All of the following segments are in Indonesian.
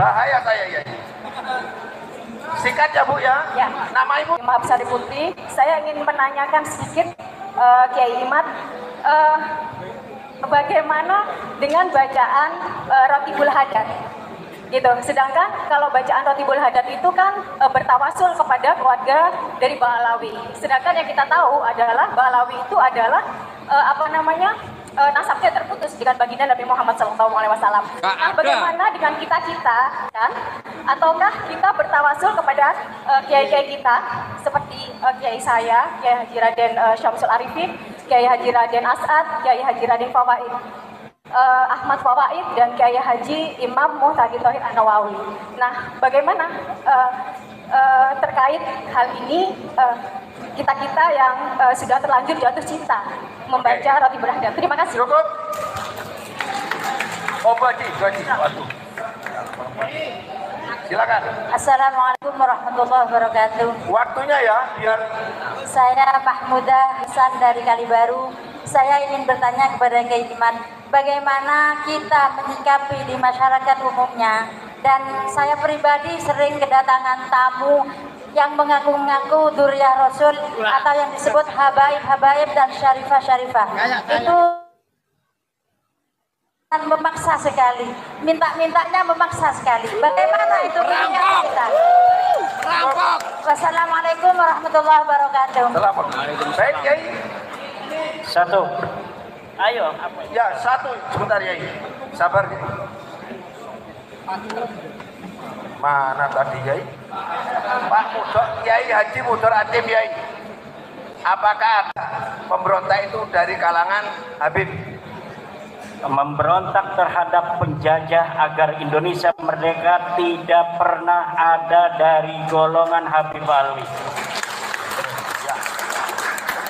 Bahaya saya ya. Singkat ya Bu ya. Ya. Nama Ibu? Maaf Sari Putri. Saya ingin menanyakan sedikit Kiai Imad, bagaimana dengan bacaan Rotibul Hadat? Gitu. Sedangkan kalau bacaan Rotibul Hadat itu kan bertawasul kepada keluarga dari Ba'alawi. Sedangkan yang kita tahu adalah Ba'alawi itu adalah nasabnya terputus dengan baginda Nabi Muhammad SAW. Nah, bagaimana dengan kita kan? Ataukah kita bertawasul kepada kiai-kiai kita seperti kiai saya, Kiai Haji Raden Syamsul Arifin, Kiai Haji Raden As'ad, Kiai Haji Raden Fawaid, Ahmad Fawaid, dan Kiai Haji Imam Muhtadi Thohir An-Nawawi. Nah, bagaimana terkait hal ini kita yang sudah terlanjur jatuh cinta membaca Rotibul Hadat? Terima kasih. Cukup. Oh, Baji. Waduh. Silakan. Assalamualaikum warahmatullahi wabarakatuh. Waktunya ya, biar. Saya Mahmudah Hasan dari Kalibaru. Saya ingin bertanya kepada Kiai Imad, bagaimana kita menyikapi di masyarakat umumnya, dan saya pribadi sering kedatangan tamu yang mengaku-ngaku Dzurriyyah Rasul atau yang disebut habaib dan syarifah. Itu memaksa sekali, mintanya memaksa sekali. Bagaimana itu kita? Wassalamualaikum warahmatullahi wabarakatuh. Assalamualaikum. Baik, Yai. Satu. Ayo. Ya, satu. Sebentar, Yai. Sabar, Yai. Mana tadi, Yai? Pak Mudor, Yai Haji Mudor Atim, Yai. Apakah ada pemberontak itu dari kalangan Habib? Memberontak terhadap penjajah agar Indonesia merdeka tidak pernah ada dari golongan Habib Alwi. Ya.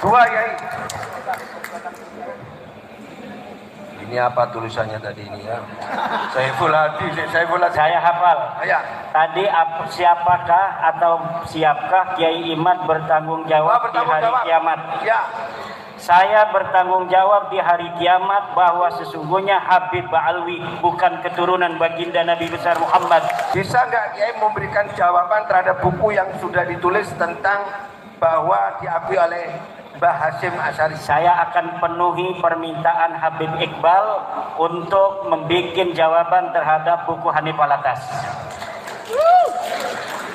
Dua, Yai. Ini apa tulisannya tadi ini ya? Saiful Hadi. Saya hafal. Ya. Tadi siapakah atau siapkah Kiai Imad bertanggung jawab di hari kiamat? Ya. Saya bertanggung jawab di hari kiamat bahwa sesungguhnya Habib Ba'alwi bukan keturunan baginda Nabi besar Muhammad. Bisa nggak Kiai memberikan jawaban terhadap buku yang sudah ditulis tentang bahwa diakui oleh Mbah Hasyim Asy'ari? Saya akan penuhi permintaan Habib Iqbal untuk membuat jawaban terhadap buku Hanif Alatas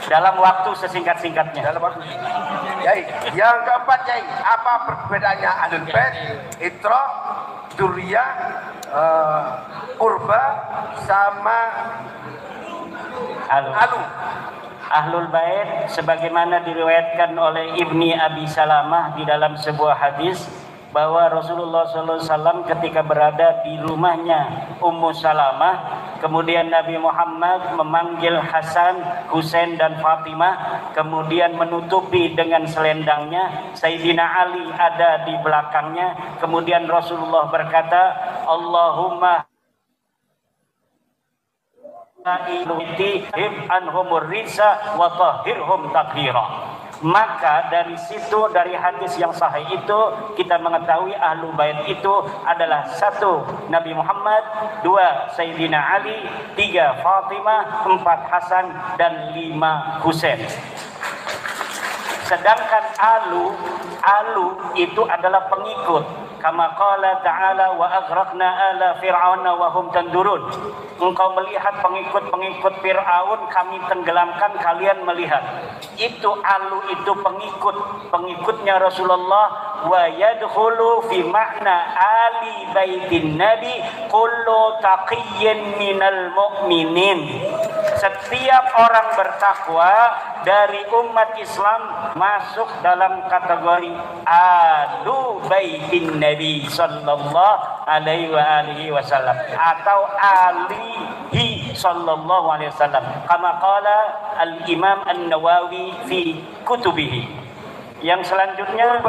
dalam waktu sesingkat-singkatnya. Dalam waktu. Yai, yang keempat, Yai, apa perbedaannya Ahlul Bait, Itra, Dzurriyyah, Qurba sama Alu? Ahlul Bait sebagaimana diriwayatkan oleh Ibni Abi Salamah di dalam sebuah hadis bahwa Rasulullah SAW ketika berada di rumahnya Ummu Salamah, kemudian Nabi Muhammad memanggil Hasan, Husain dan Fatimah, kemudian menutupi dengan selendangnya. Sayyidina Ali ada di belakangnya. Kemudian Rasulullah berkata, Allahumma anhumur risa wa tahhirhum tathira. Maka dari situ, dari hadis yang sahih itu, kita mengetahui Ahlul Bait itu adalah satu Nabi Muhammad, dua Sayyidina Ali, tiga Fatimah, empat Hasan, dan lima Husain. Sedangkan Alu itu adalah pengikut. Kama qala ta'ala wa aghraqna ala fir'auna wa hum tandurun. Engkau melihat pengikut-pengikut Fir'aun, kami tenggelamkan, kalian melihat. Itu Alu itu pengikutnya Rasulullah. Wa yadkhulu fi makna ali baitin nabi kullu taqiyyin minal mu'minin. Setiap orang bertakwa dari umat Islam masuk dalam kategori alu baitin nabi sallallahu alaihi wasallam atau alihi sallallahu alaihi wasallam, kama qala al-Imam An-Nawawi fi kutubihi. Yang selanjutnya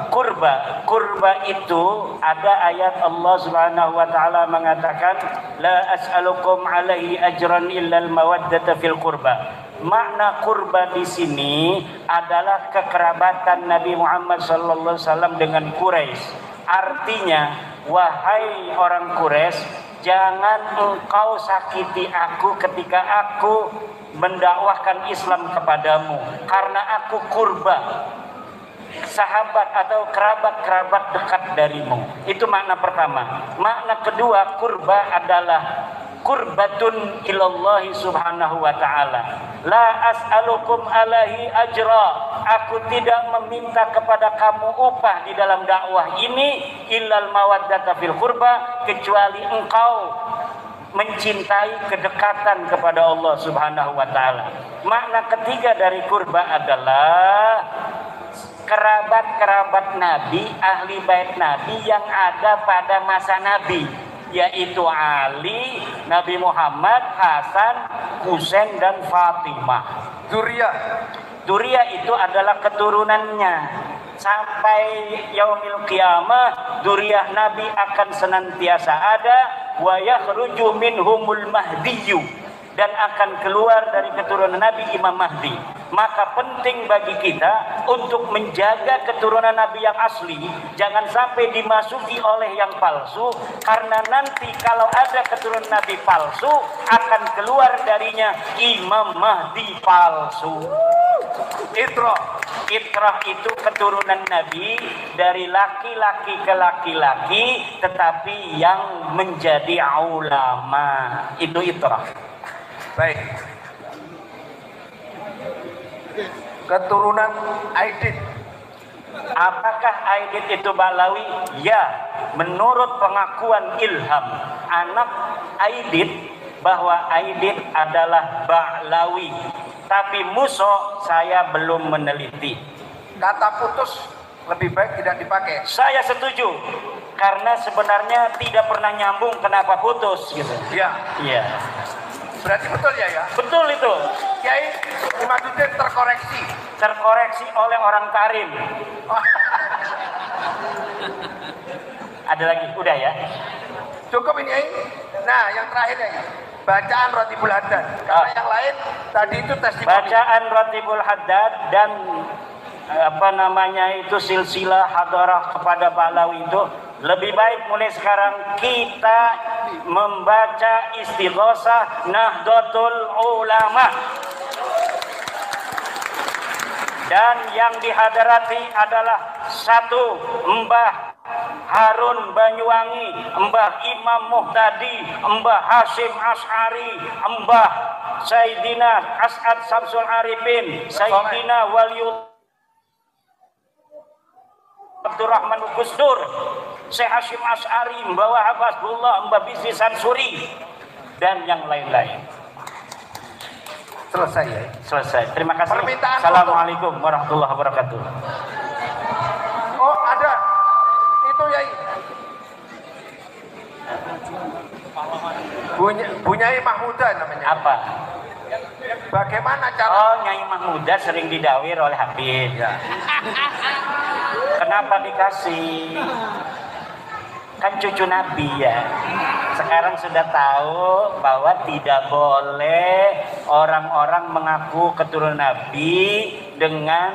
kurba itu ada ayat Allah Subhanahu wa taala mengatakan la as'alukum alaihi ajran illal mawaddata fil qurba. makna kurba di sini adalah kekerabatan Nabi Muhammad SAW dengan Quraisy. Artinya, wahai orang Quraisy, jangan engkau sakiti aku ketika aku mendakwahkan Islam kepadamu, karena aku kurba, sahabat atau kerabat-kerabat dekat darimu. Itu makna pertama. Makna kedua, kurba adalah kurbatun ilallahi subhanahu wa ta'ala. La as'alukum alaihi ajra. Aku tidak meminta kepada kamu upah di dalam dakwah ini illal mawaddata fil kurba, kecuali engkau mencintai kedekatan kepada Allah subhanahu wa ta'ala. Makna ketiga dari kurba adalah kerabat-kerabat Nabi, ahli bait Nabi yang ada pada masa Nabi, yaitu Ali, Nabi Muhammad, Hasan, Husain dan Fatimah. Dzurriyyah itu adalah keturunannya. Sampai yaumil qiyamah dzurriyyah Nabi akan senantiasa ada, wa yakhruju minhumul mahdiyyu, dan akan keluar dari keturunan Nabi Imam Mahdi. Maka penting bagi kita untuk menjaga keturunan Nabi yang asli, jangan sampai dimasuki oleh yang palsu, karena nanti kalau ada keturunan Nabi palsu akan keluar darinya Imam Mahdi palsu. Itrah itu keturunan Nabi dari laki-laki ke laki-laki, tetapi yang menjadi ulama. Itu itrah. Baik. Keturunan Aidit. Apakah Aidit itu Balawi? Ya, menurut pengakuan Ilham, anak Aidit, bahwa Aidit adalah Balawi. Tapi Muso saya belum meneliti. Kata putus lebih baik tidak dipakai. Saya setuju, karena sebenarnya tidak pernah nyambung kenapa putus gitu. Iya. Iya. Berarti betul ya ya? Betul itu. Kiai Imaduddin terkoreksi. Terkoreksi oleh orang Karim. Ada lagi? Udah ya? Cukup ini ya? Nah, yang terakhir ya. Bacaan Ratibul Haddad. Karena yang lain tadi itu testimoni. Bacaan Ratibul Haddad dan itu silsilah hadarah kepada Balawi itu lebih baik mulai sekarang kita membaca Istighosah Nahdlatul Ulama. Dan yang dihadarati adalah satu, Mbah Harun Banyuwangi, Mbah Imam Muhtadi, Mbah Hashim Ash'ari, Mbah Sayyidina As'ad Samsul Arifin, Sayyidina Waliullah Abdurrahman Gusdur, Syekh Hashim Ash'ari, Mbah Wahab Hasbullah, Mbah Bisri Sansuri, dan yang lain-lain. Selesai ya? Selesai. Terima kasih. Permintaan Assalamualaikum warahmatullahi wabarakatuh. Oh ada. Itu ya. Bunyai Mahmuda namanya. Apa? Bagaimana cara? Oh, Nyai Mahmuda sering didawir oleh Habib. Ya. Kenapa dikasih? Kan cucu Nabi ya. Sekarang sudah tahu bahwa tidak boleh orang-orang mengaku keturunan Nabi dengan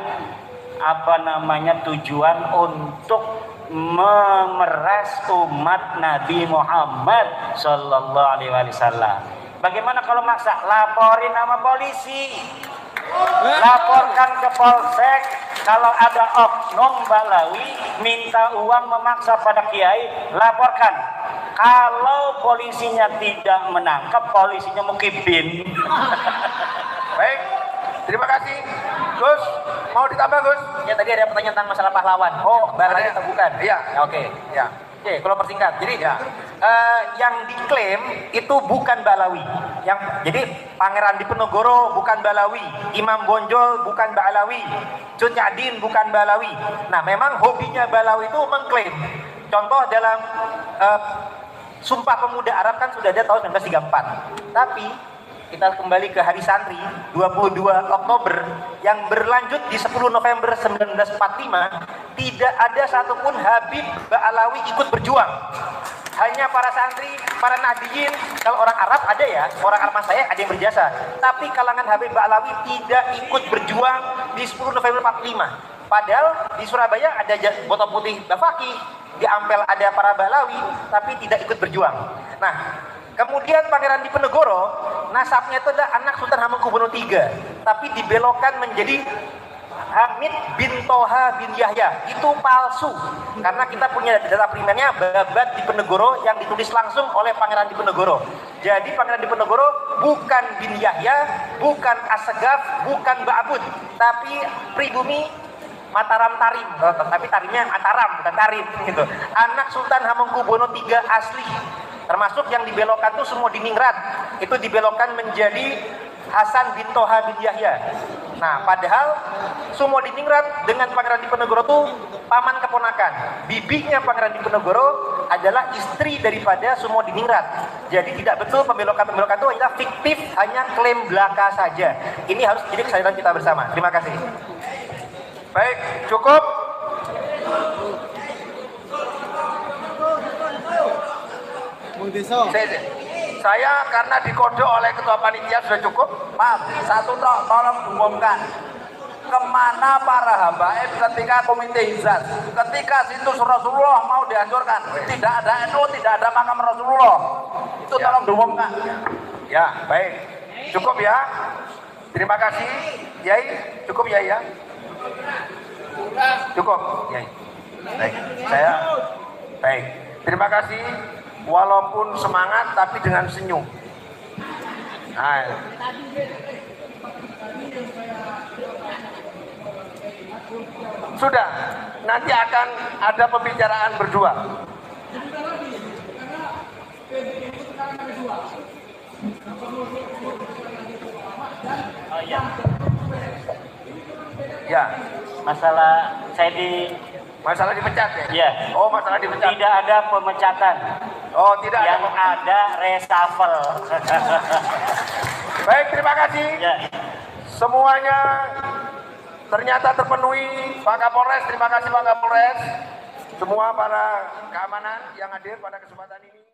tujuan untuk memeras umat Nabi Muhammad Sallallahu Alaihi Wasallam. Bagaimana kalau maksa? Laporin sama polisi, laporkan ke polsek. Kalau ada oknum Balawi minta uang memaksa pada kiai, laporkan. Kalau polisinya tidak menangkap, polisinya mukibin. Baik, terima kasih. Gus, mau ditambah Gus? Ya tadi ada pertanyaan tentang masalah pahlawan. Oh, Balawi atau bukan? Iya. Ya, oke. Ya. Oke, kalau persingkat. Jadi Ya. yang diklaim itu bukan Balawi. Jadi Pangeran Diponegoro bukan Balawi, Imam Bonjol bukan Balawi, Cut Nyadin bukan Balawi. Nah, memang hobinya Balawi itu mengklaim. Contoh dalam Sumpah Pemuda Arab kan sudah ada tahun 1934. Tapi kita kembali ke Hari Santri 22 Oktober yang berlanjut di 10 November 1945, tidak ada satupun Habib Ba'alawi ikut berjuang. hanya para santri, para nahdiyin. Kalau orang Arab ada ya, orang Arab saya ada yang berjasa. Tapi kalangan Habib Ba'alawi tidak ikut berjuang di 10 November 45. Padahal di Surabaya ada botol putih Bafaki, di Ampel ada para Ba'alawi, tapi tidak ikut berjuang. Nah, kemudian Pangeran Diponegoro, nasabnya itu adalah anak Sultan Hamengkubuwono III, tapi dibelokkan menjadi Hamid bin Toha bin Yahya. Itu palsu, karena kita punya data primernya Babat Diponegoro yang ditulis langsung oleh Pangeran Diponegoro. Jadi Pangeran Diponegoro bukan bin Yahya, bukan Assegaf, bukan Ba'abud, tapi pribumi Mataram Tarim, tapi Tarimnya Mataram bukan Tarim gitu. Anak Sultan Hamengkubuwono III asli, termasuk yang dibelokkan itu semua di Ningrat, itu dibelokkan menjadi Hasan bin Toha bin Yahya. Nah, padahal semua di Ningrat dengan Pangeran Diponegoro itu paman keponakan. Bibinya Pangeran Diponegoro adalah istri daripada semua di Ningrat. Jadi tidak betul pembelokan-pembelokan itu adalah fiktif, hanya klaim belaka saja. Ini harus jadi kesadaran kita bersama. Terima kasih. Baik, cukup. Saya karena dikodok oleh ketua panitia sudah cukup. Maaf, satu tolong diumumkan. Kemana para habaib ketika komite hizat, ketika situs Rasulullah mau dihancurkan, tidak ada NU, tidak ada makam Rasulullah. Itu tolong diumumkan. Ya, baik. Cukup ya. Terima kasih, Yai. Cukup ya, ya. Cukup, Yai. Baik, baik. Terima kasih. Walaupun semangat tapi dengan senyum. Nah, sudah, nanti akan ada pembicaraan berdua. Oh iya. Ya, Masalah masalah dipecat ya? Iya. Oh, masalah dipecat. Tidak ada pemecatan. Oh, tidak yang ada reshuffle. Baik, terima kasih. Ya. Semuanya ternyata terpenuhi. Pak Kapolres, terima kasih Pak Kapolres. Semua para keamanan yang hadir pada kesempatan ini.